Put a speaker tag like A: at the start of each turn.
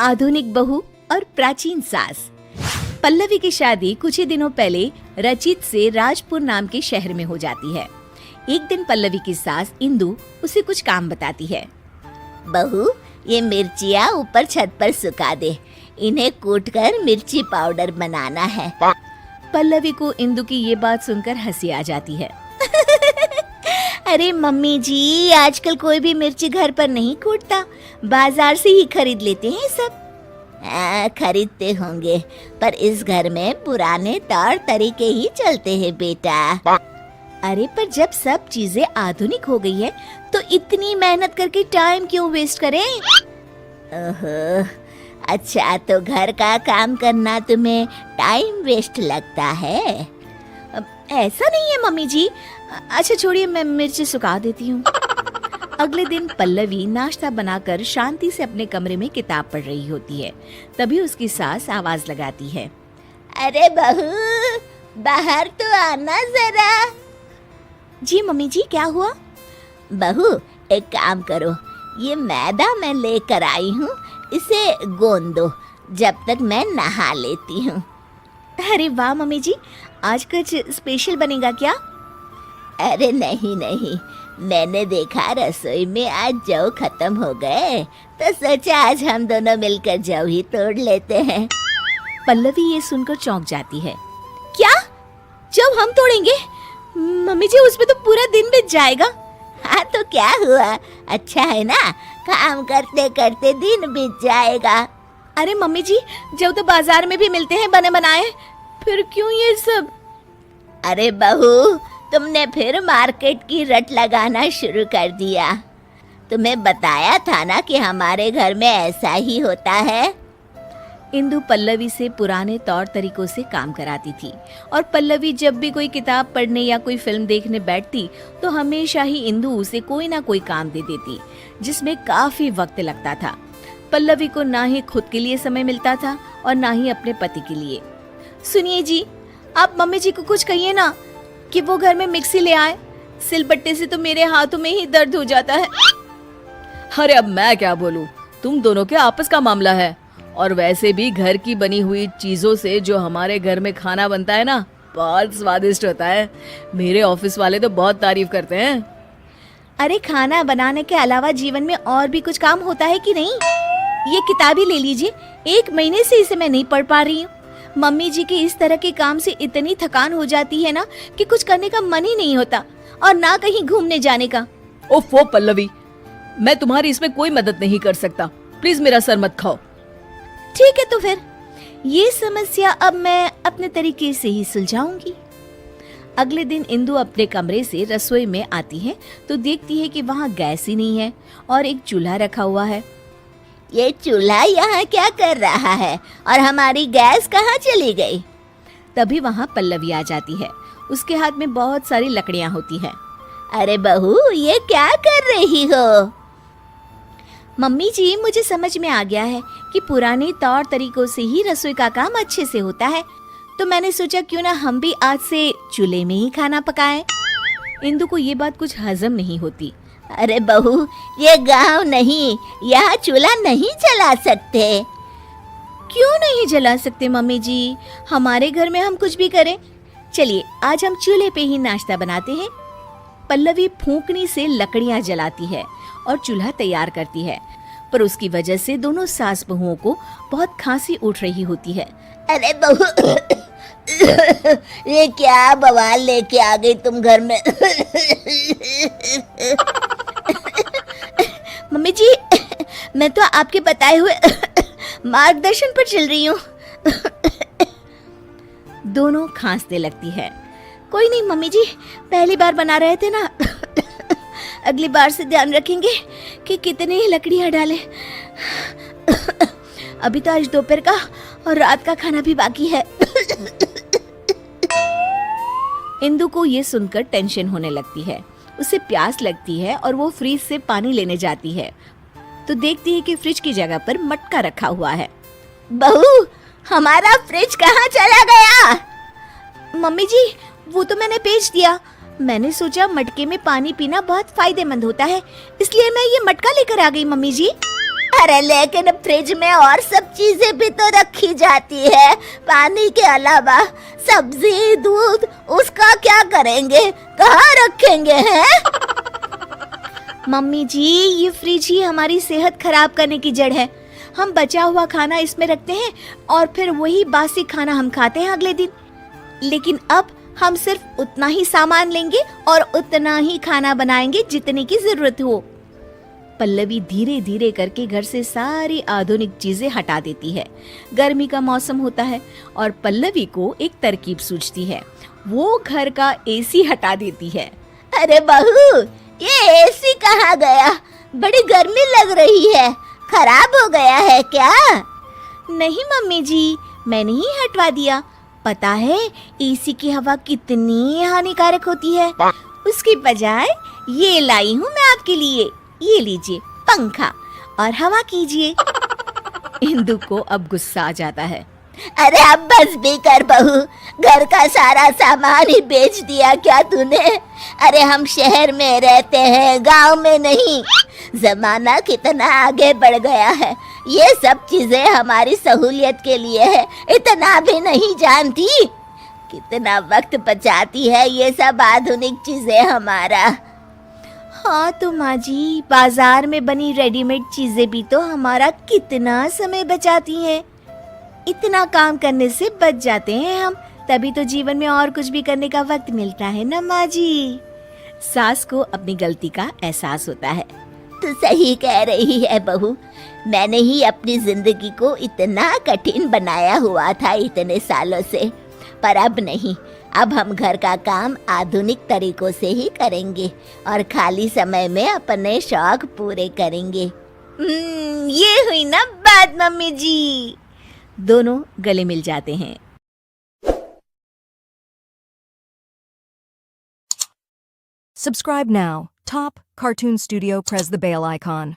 A: आधुनिक बहू और प्राचीन सास। पल्लवी की शादी कुछ ही दिनों पहले रचित से राजपुर नाम के शहर में हो जाती है। एक दिन पल्लवी की सास इंदु उसे कुछ काम बताती है।
B: बहू, ये मिर्चियाँ ऊपर छत पर सुखा दे, इन्हें कूटकर मिर्ची पाउडर बनाना है।
A: पल्लवी को इंदु की ये बात सुनकर हंसी आ जाती है।
B: अरे मम्मी जी, आजकल कोई भी मिर्ची घर पर नहीं कूटता, बाजार से ही खरीद लेते हैं सब। खरीदते होंगे, पर इस घर में पुराने तौर तरीके ही चलते हैं बेटा।
A: अरे पर जब सब चीजें आधुनिक हो गई है तो इतनी मेहनत करके टाइम क्यों वेस्ट करें?
B: ओहो, अच्छा तो घर का काम करना तुम्हें टाइम वेस्ट लगता है?
A: ऐसा नहीं है मम्मी जी। अच्छा छोड़िए, मैं मिर्ची सुखा देती हूँ। अगले दिन पल्लवी नाश्ता बनाकर शांति से अपने कमरे में किताब पढ़ रही होती है। तभी उसकी सास आवाज लगाती है।
B: अरे बहू, बाहर तो आना जरा।
A: जी मम्मी जी, क्या हुआ?
B: बहू, एक काम करो, ये मैदा मैं लेकर आई हूँ, इसे गूंद दो जब तक मैं नहा लेती हूँ।
A: अरे वाह मम्मी जी, आज कुछ स्पेशल बनेगा क्या?
B: अरे नहीं नहीं, मैंने देखा रसोई में आज जौ खत्म हो गए, तो सोचा आज हम दोनों मिलकर जौ ही तोड़ लेते हैं।
A: पल्लवी ये सुनकर चौंक जाती है। क्या? जौ हम तोड़ेंगे? मम्मी जी, उसमें तो पूरा दिन बीत जाएगा।
B: हाँ तो क्या हुआ, अच्छा है ना, काम करते करते दिन बीत जाएगा।
A: अरे मम्मी जी, जौ तो बाजार में भी मिलते हैं बने बनाए, फिर क्यों ये सब?
B: अरे बहू, तुमने फिर मार्केट की रट लगाना शुरू कर दिया। तुम्हें बताया था ना कि हमारे घर में ऐसा ही होता है।
A: इंदु पल्लवी से पुराने तौर तरीकों से काम कराती थी और पल्लवी जब भी कोई किताब पढ़ने या कोई फिल्म देखने बैठती तो हमेशा ही इंदु उसे कोई ना कोई काम दे देती, जिसमें काफी वक्त लगता था। पल्लवी को ना ही खुद के लिए समय मिलता था और ना ही अपने पति के लिए। सुनिए जी, आप मम्मी जी को कुछ कहिए ना कि वो घर में मिक्सी ले आए, सिलबट्टे से तो मेरे हाथों में ही दर्द हो जाता है।
C: अरे अब मैं क्या बोलूं, तुम दोनों के आपस का मामला है, और वैसे भी घर की बनी हुई चीजों से जो हमारे घर में खाना बनता है ना, बहुत स्वादिष्ट होता है। मेरे ऑफिस वाले तो बहुत तारीफ करते हैं।
A: अरे खाना बनाने के अलावा जीवन में और भी कुछ काम होता है कि नहीं? ये किताब ही ले लीजिए, 1 महीने से इसे मैं नहीं पढ़ पा रही हूँ। मम्मी जी के इस तरह के काम से इतनी थकान हो जाती है ना कि कुछ करने का मन ही नहीं होता, और ना कहीं घूमने जाने का।
C: ओफो पल्लवी, मैं तुम्हारी इसमें कोई मदद नहीं कर सकता, प्लीज मेरा सर मत खाओ।
A: ठीक है, तो फिर ये समस्या अब मैं अपने तरीके से ही सुलझाऊंगी। अगले दिन इंदु अपने कमरे से रसोई में आती है तो देखती है कि वहाँ गैस ही नहीं है और एक चूल्हा रखा हुआ है।
B: ये चूल्हा यहाँ क्या कर रहा है और हमारी गैस कहाँ चली गई?
A: तभी वहाँ पल्लवी आ जाती है। उसके हाथ में बहुत सारी लकड़ियाँ होती है।
B: अरे बहू, ये क्या कर रही हो?
A: मम्मी जी, मुझे समझ में आ गया है कि पुराने तौर तरीकों से ही रसोई का काम अच्छे से होता है, तो मैंने सोचा क्यों ना हम भी आज से चूल्हे में ही खाना पकाएं। इंदु को ये बात कुछ हजम नहीं होती।
B: अरे बहू, ये गांव नहीं, यहाँ चूल्हा नहीं जला सकते।
A: क्यों नहीं जला सकते मम्मी जी? हमारे घर में हम कुछ भी करें। चलिए आज हम चूल्हे पे ही नाश्ता बनाते हैं। पल्लवी फूंकनी से लकड़ियां जलाती है और चूल्हा तैयार करती है, पर उसकी वजह से दोनों सास बहुओं को बहुत खांसी उठ रही होती है।
B: अरे बहू, ये क्या बवाल लेके आ गई तुम घर में?
A: मम्मी जी, मैं तो आपके बताए हुए मार्गदर्शन पर चल रही हूँ। दोनों खांसने लगती है। कोई नहीं मम्मी जी, पहली बार बना रहे थे ना, अगली बार से ध्यान रखेंगे कि कितनी लकड़ियां डालें। अभी तो आज दोपहर का और रात का खाना भी बाकी है। इंदु को ये सुनकर टेंशन होने लगती है। उसे प्यास लगती है और वो फ्रिज से पानी लेने जाती है तो देखती है कि फ्रिज की जगह पर मटका रखा हुआ है।
B: बहू, हमारा फ्रिज कहाँ चला गया?
A: मम्मी जी, वो तो मैंने बेच दिया। मैंने सोचा मटके में पानी पीना बहुत फायदेमंद होता है, इसलिए मैं ये मटका लेकर आ गई मम्मी जी।
B: अरे लेकिन फ्रिज में और सब चीजें भी तो रखी जाती है, पानी के अलावा सब्जी दूध, उसका क्या करेंगे, कहाँ रखेंगे हैं?
A: मम्मी जी, ये फ्रिज ही हमारी सेहत खराब करने की जड़ है। हम बचा हुआ खाना इसमें रखते हैं और फिर वही बासी खाना हम खाते हैं अगले दिन। लेकिन अब हम सिर्फ उतना ही सामान लेंगे और उतना ही खाना बनाएंगे जितने की जरूरत हो। पल्लवी धीरे धीरे करके घर से सारी आधुनिक चीजें हटा देती है। गर्मी का मौसम होता है और पल्लवी को एक तरकीब सूझती है। वो घर का एसी हटा देती है।
B: अरे बहू, ये एसी कहाँ गया? बड़ी गर्मी लग रही है, खराब हो गया है क्या?
A: नहीं मम्मी जी, मैंने ही हटवा दिया। पता है एसी की हवा कितनी हानिकारक होती है। उसकी बजाय ये लाई हूँ मैं आपके लिए। ये लीजिए पंखा और हवा कीजिए। इंदु को अब गुस्सा आ जाता है।
B: अरे अब बस भी कर बहू, घर का सारा सामान ही बेच दिया क्या तूने? अरे हम शहर में रहते हैं, गांव में नहीं। जमाना कितना आगे बढ़ गया है, ये सब चीजें हमारी सहूलियत के लिए है, इतना भी नहीं जानती? कितना वक्त बचाती है ये सब आधुनिक चीजें हमारा।
A: हाँ तो माँ जी, बाजार में बनी रेडीमेड चीजें भी तो हमारा कितना समय बचाती हैं। इतना काम करने से बच जाते हैं हम, तभी तो जीवन में और कुछ भी करने का वक्त मिलता है ना माँ जी। सास को अपनी गलती का एहसास होता है।
B: तू सही कह रही है बहू, मैंने ही अपनी जिंदगी को इतना कठिन बनाया हुआ था इतने सालों से, पर अब नहीं। अब हम घर का काम आधुनिक तरीकों से ही करेंगे और खाली समय में अपने शौक पूरे करेंगे।
A: ये हुई ना बात मम्मी जी। दोनों गले मिल जाते हैं।
D: Subscribe now. Top Cartoon Studio. Press the bell icon.